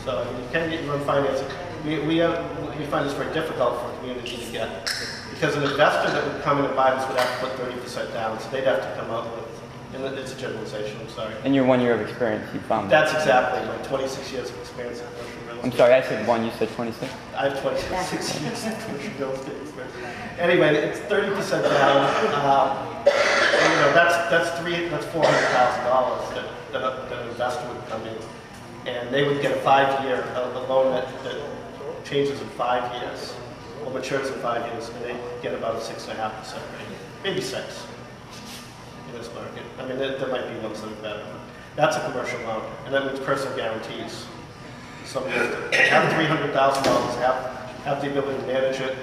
So I mean, you can get your own financing. We find this very difficult for a community to get, because an investor that would come in and buy this would have to put 30% down, so they'd have to come up with, and it's a generalization, I'm sorry. In your 1 year of experience, you found that? That's exactly, my 26 years of experience in commercial real estate. I'm sorry, I said 1, you said 26? I have 26 years of commercial real estate experience. Anyway, it's 30% down. You know, that's $400,000 that an investor would come in, and they would get a 5-year loan that changes in 5 years, or matures in 5 years, and they get about a 6.5% rate, maybe 6 in this market. I mean, there might be ones that are better. That's a commercial loan, and that means personal guarantees. Somebody has to have $300,000, have the ability to manage it,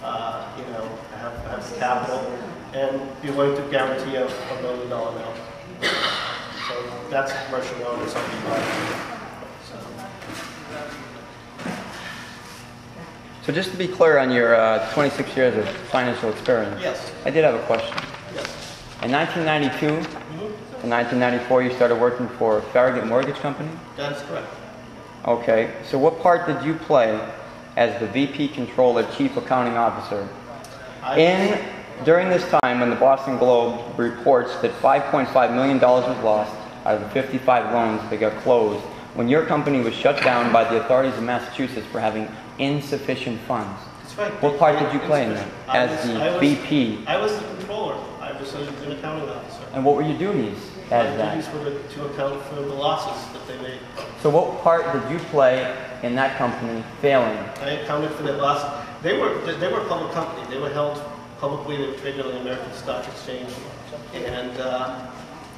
you know, have the capital, and be willing to guarantee a $1 million note. So that's a commercial loan or something like that. So just to be clear on your 26 years of financial experience, yes. I did have a question. Yes. In 1992 and 1994, you started working for Farragut Mortgage Company? That is correct. Okay, so what part did you play as the VP Controller, Chief Accounting Officer during this time when the Boston Globe reports that $5.5 million was lost out of the 55 loans that got closed when your company was shut down by the authorities of Massachusetts for having insufficient funds? That's right. What part did you play in that as the VP? I was the controller. I was an accounting officer. And what were your duties as that? My duties were to account for the losses that they made. So what part did you play in that company failing? I accounted for their losses. They were a public company. They were held publicly. They were traded on the American Stock Exchange, and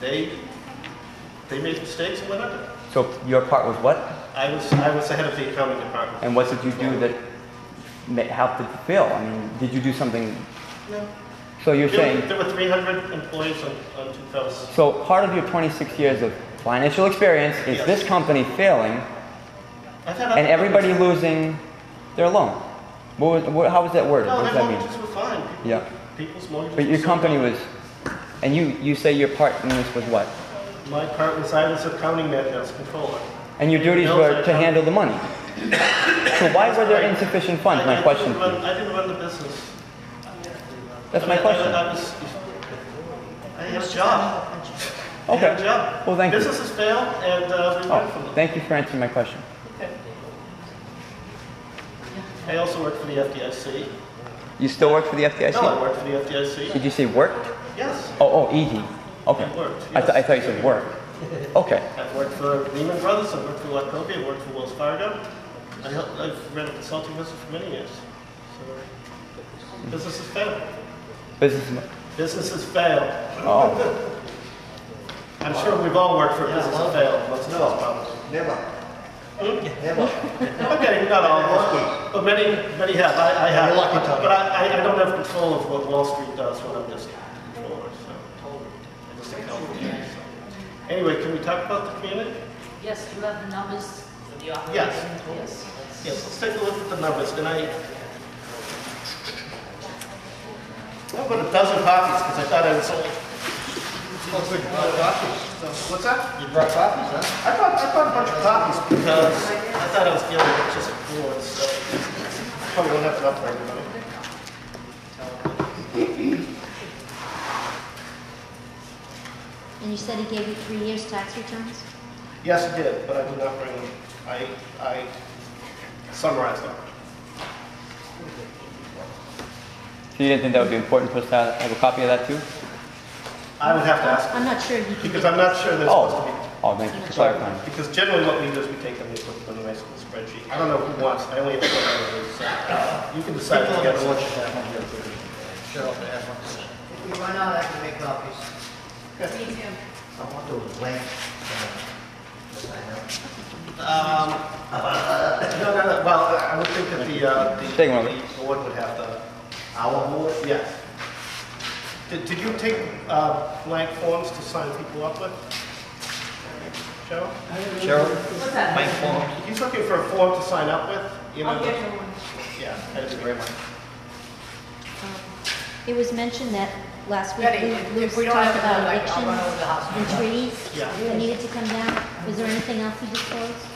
they made mistakes and went under. So your part was what? I was the head of the accounting department. And what did you do that helped it to fail? I mean, did you do something? No. So you're saying there were 300 employees on 2000. So part of your 26 years of financial experience is yes. This company failing and everybody losing their loan. How was that worded? No, what does their that mean? mortgages were fine. People's mortgages But your were company fine. was, and you say your part in this was what? My part was I was accounting manager, I was controller. And your duties were to handle the money. So why were there insufficient funds? My question. I didn't run the business. That's my question. I had a job. Okay. I had a job. Well, thank you. Businesses fail, and we learn from them. Thank you for answering my question. Okay. I also worked for the FDIC. You still work for the FDIC? No, I worked for the FDIC. Did you say worked? Yes. Oh, ED. Okay. I worked. Yes. I thought you said work. Okay. I've worked for Lehman Brothers, I've worked for Wachovia, I've worked for Wells Fargo. I've ran a consulting business for many years. So, businesses fail. Businesses fail. Oh. I'm sure we've all worked for a business that failed. Most of us probably. Never. Never. Okay, not all of us, but many have. I have. You're lucky, Tony. But I don't have control of what Wall Street does when I'm just a controller. So I just account for it. So. Anyway, can we talk about the community? Yes, do you have the numbers for the operation? Yes. Yes, let's take a look at the numbers. And I bought a dozen copies because I thought I was old. Oh, good. You brought copies. What's that? You brought copies, huh? I bought a bunch of copies because I thought I was dealing with just boards, so probably don't have enough for everybody. And you said he gave you 3 years tax returns? Yes, it did, but I did not bring them. I summarized them. So you didn't think that would be important for us to have a copy of that too? I would have to ask I'm them, not sure you can. because I'm not sure they're supposed to be. Oh, thank you for clarifying. Because generally what we do is we take them and we put them in a nice little spreadsheet. I don't know who wants, I only have one of those, so you can decide to get What some. you have on here, please. Shut up and ask one. If we run out, I can make copies. Me too. I want those blank. Sign up. No. Well, I would think that Take one. the board would have the, Our board? yes. Did you take blank forms to sign people up with? Cheryl? Cheryl? What's that? Blank form. He's looking for a form to sign up with, you know? I'll get you one. Yeah, that's great one. It was mentioned that last week Betty, we if we don't have talked it, about like, I'll run over the evictions house. and trees Yeah. that needed to come down. Was there anything else you disclosed?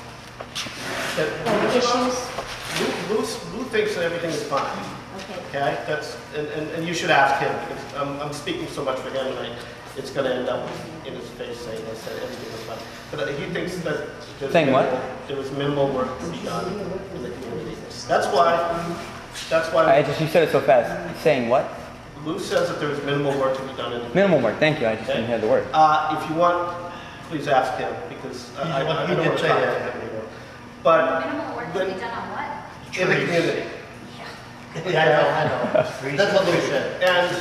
Like issues? Lou thinks that everything is fine. Okay. Okay, and you should ask him, because I'm speaking so much for him, and it's gonna end up in his face saying I said everything was fine. But he thinks that Saying what? there was minimal work to be done in the community. That's why You said it so fast. Saying what? Lou says that there was minimal work to be done in the community. Minimal work. Thank you. I just didn't hear the word. If you want, please ask him, because I don't want to talk to him anymore. But Minimal work to be done on what? in the community. Yeah, I know. That's what Lou said. And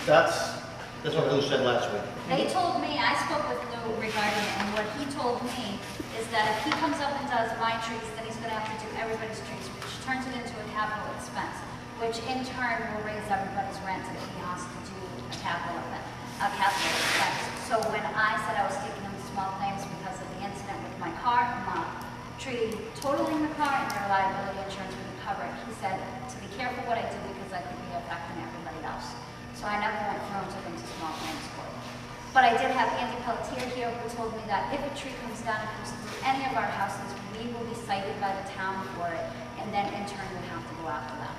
that's What Lou said last week. They told me, I spoke with Lou regarding it, and what he told me is that if he comes up and does my trees, then he's gonna have to do everybody's trees, which turns it into a capital expense, which in turn will raise everybody's rent if he has to do a capital expense. So when I said I was taking him to small claims because of the incident with my car, my tree totaling the car and their liability insurance wouldn't cover it, he said to be careful what I do because I could be affecting everybody else. So I never went through and took him to small claims court. But I did have Andy Pelletier here who told me that if a tree comes down and comes through any of our houses, we will be cited by the town for it, and then in turn we have to go after them.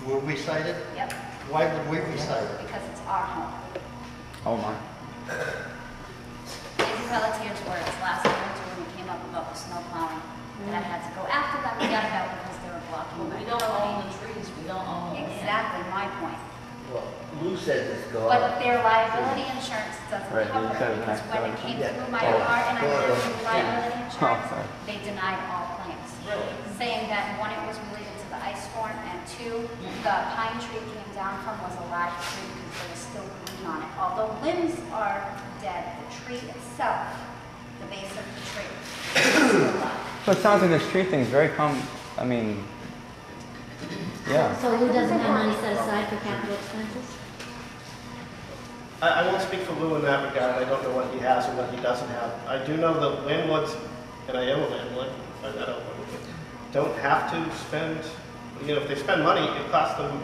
Were we cited? Yep, Why would we be cited? because it's our home. Oh my. Andy Pelletier's words last winter when it came up about the snow plowing, that I had to go after them again because they were blocking my We don't own the trees, we don't own the land. Exactly my point. Well, Lou said this go But their liability insurance doesn't Right, cover you said it, it because next when door. it came Yeah. through my Oh, car and I go went ahead. through liability insurance, sorry. they denied all claims. Saying that one, it was related to the ice storm, and two, the pine tree it came down from was a live tree because there was still green on it. Although limbs are dead, the tree itself, the base of the tree, is still alive. So it sounds like this tree thing is very I mean, yeah. So Lou doesn't have money set aside for capital expenses? I won't speak for Lou in that regard. I don't know what he has and what he doesn't have. I do know that landlords, and I am a landlord, I don't know, don't have to spend, if they spend money, it costs them,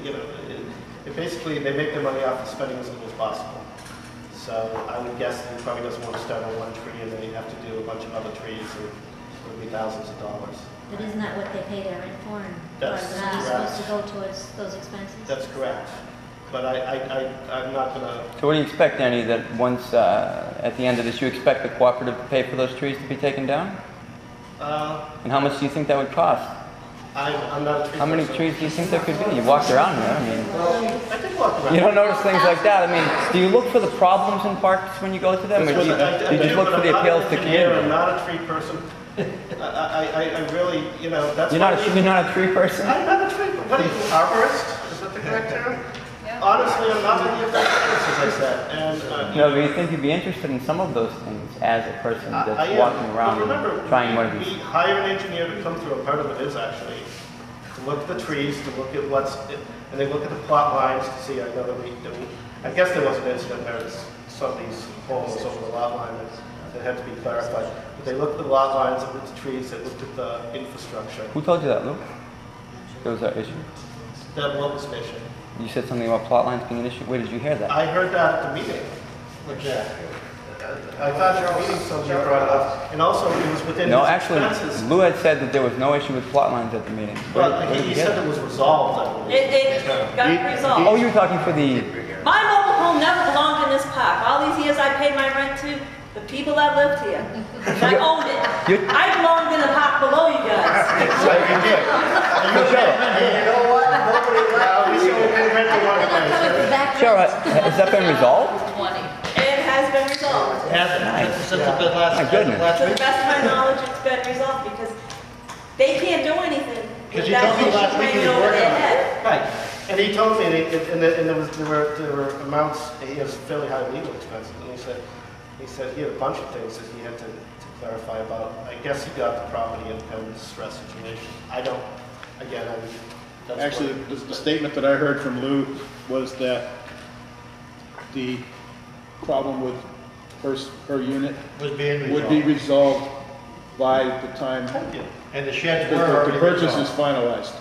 it basically, they make their money off of spending as little as possible. So I would guess that he probably doesn't want to start on one tree and then he'd have to do a bunch of other trees and it would be thousands of dollars. But isn't that what they pay their rent for? And That's the money's supposed to correct. go towards those expenses? That's correct. But I'm not gonna, So what do you expect, Andy, that once, at the end of this, you expect the cooperative to pay for those trees to be taken down? And how much do you think that would cost? I'm not a tree How many person. trees do you think there could be? You walked around there, I mean, I did walk around. you don't notice things like that. I mean, do you look for the problems in parks when you go to them, or do you just look for the appeals to I'm community? not a tree person. I really, that's You're not a tree person? I'm not a tree, what are you, arborist? Is that the correct term? Honestly, I'm not any of those things, as I said, and, No, but you think you'd be interested in some of those things as a person I that's am. walking But around remember, and trying one of we these? hire an engineer to come through, and part of it is actually to look at the trees, to look at and they look at the plot lines to see, I know that I guess there was an incident where some of these poles over the lot line that had to be clarified. But they looked at the lot lines, they looked at the trees, they looked at the infrastructure. Who told you that, Luke? There was that issue? What was an issue? You said something about plot lines being an issue. Where did you hear that? I heard that at the meeting. What's that? I thought at the meeting somebody brought it up, and also it was within No, his actually, expenses. Lou had said that there was no issue with plot lines at the meeting. Where Well, did he you hear said that? it was resolved, I believe. It got resolved. Oh, you were talking for the... My mobile home never belonged in this park. All these years I paid my rent to the people that lived here. And I owned it. You- I belonged in the park below you guys. You know what? Nobody left. We still pay rent to one place. Cheryl, has that been resolved? It has been resolved. Hasn't, since the last, My goodness. last To the week? best of my knowledge, it's been resolved because they can't do anything. 'Cause with you that told me issue last week you hanging was over working their on it. head. Right, and he told me, and there were amounts, he has fairly high legal expenses, and he said he had a bunch of things that he had to clarify about. I guess he got the property in kind of a distress situation. I don't, again, that's Actually, what- the statement that I heard from Lou was that the problem with her unit Was being would be resolved. resolved by the time Thank you. And the sheds the were already the purchase is resolved. finalized,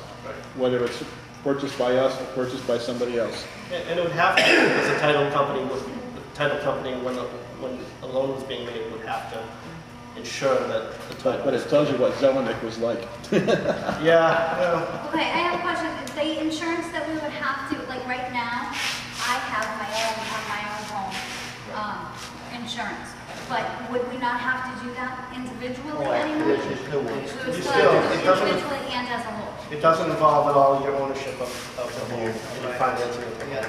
whether it's purchased by us or purchased by somebody else. And it would have to, as a title company, when a loan was being made, would have to ensure that the title. But it tells you what Zelenik was like. Yeah, well, Okay, I have a question. The insurance that we would have to, like right now, I have my own, on my own home, insurance. But would we not have to do that individually anymore? There's just no way. We would You still still- have to it do doesn't- individually and as a whole. it doesn't involve at all your ownership of the home and your financing of the home.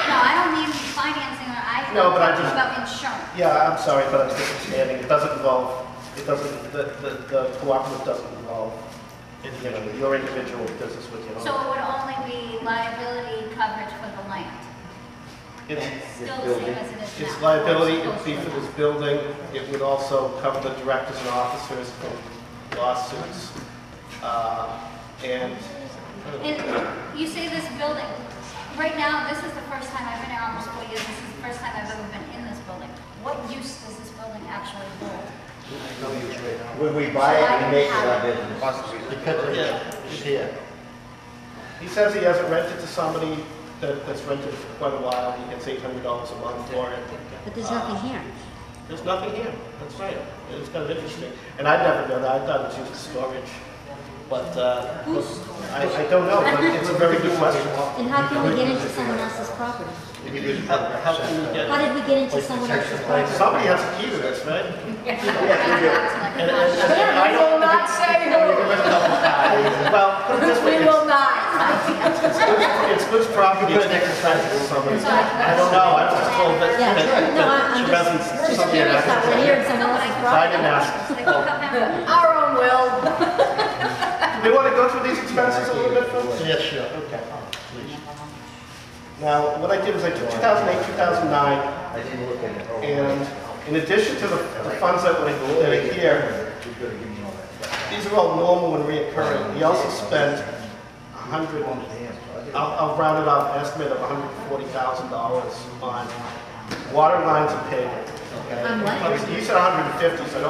No, I don't mean financing, or No, but I I'm talking just- about insurance. Yeah, I'm sorry, but I'm misunderstanding. It doesn't involve, it doesn't, the cooperative doesn't involve, you know, your individual business with your So own. it would only be liability coverage for the land. It's, Still the same as it is now. it's liability, it would be for this building. It would also cover the directors and officers from lawsuits. And And you say this building, right now, this is the first time, I've been here almost 4 years, this is the first time I've ever been in this building. What use does this building actually hold? No use right now. When we buy it, we make it our business. Because it's here. he says he hasn't rented to somebody that's rented for quite a while. He gets $800 a month for it. But there's nothing here. There's nothing here. That's right. It's kind of interesting. And I'd never known that. I thought it was used for storage. But I don't know. But it's a very good question. And how can we get into someone else's property? How can we get? How did we get into someone else's property? Somebody has a key to this, right? And I will not say who. well, put it this way. We will not. It's Luke's property. It's exercised to somebody. I don't know. I was just told that, Yeah, no, that I'm she doesn't. just Somebody had curious asked about when her. you're in someone else's I property. didn't ask. Our own will. Do we want to go through these expenses a little bit, folks? Yes, sure. Okay. Now, what I did was I took 2008, 2009, I didn't look at it. and in addition to the funds that were here, She's gonna give me all that. these are all normal and reoccurring. He also spent I'll round it up, an estimate of $140,000 on water lines and paving. Okay? On what? He said 150, so I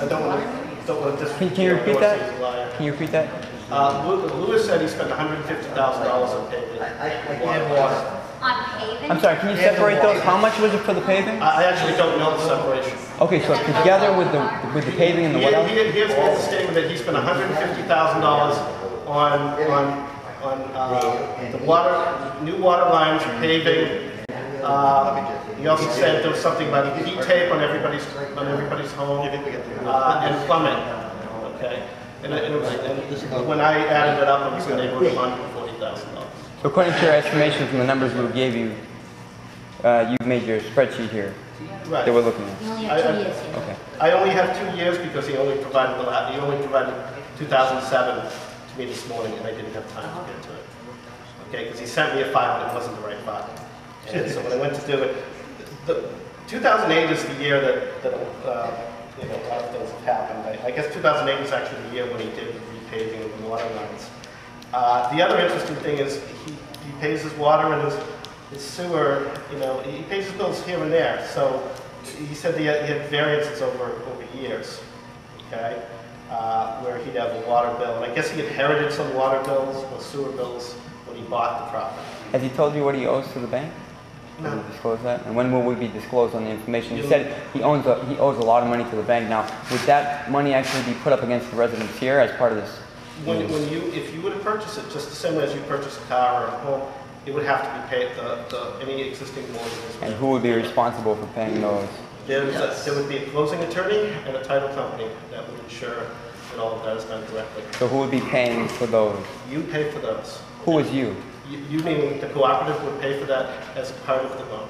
don't want to Can you repeat that? Can you repeat that? Lewis said he spent $150,000 on paving. I can't water. On paving? I'm sorry, can you separate those? How much was it for the paving? I actually don't know the separation. Okay, so together with the paving and the what else? Here's the statement that he spent $150,000 on the new water lines, paving. He also said there was something about heat tape on everybody's home, and plumbing. Okay, and when I added it up, it was in the neighborhood of $140,000. So according to your estimation from the numbers we gave you, you made your spreadsheet here Right. that we're looking at. You only have 2 years here. Okay. I only have 2 years because he only provided 2007 to me this morning, and I didn't have time to get to it. Okay, because he sent me a file and it wasn't the right file. And so when I went to do it, 2008 is the year that a lot of things have happened. I guess 2008 was actually the year when he did the repaving of the water lines. The other interesting thing is he pays his water and his sewer, he pays his bills here and there. So he said he had variances over years, okay, where he'd have a water bill. And I guess he inherited some water bills or sewer bills when he bought the property. Has he told you what he owes to the bank? No. Will he disclose that? And when will we be disclosed on the information? He said he owes a lot of money to the bank. Now, would that money actually be put up against the residents here as part of this? If you were to purchase it, just the same way as you purchase a car or a home, it would have to be paid, any existing mortgages. And who would be responsible for paying those? There would be a closing attorney and a title company that would ensure that all of that is done correctly. So who would be paying for those? You pay for those. Who is you? You meaning the cooperative would pay for that as a part of the loan.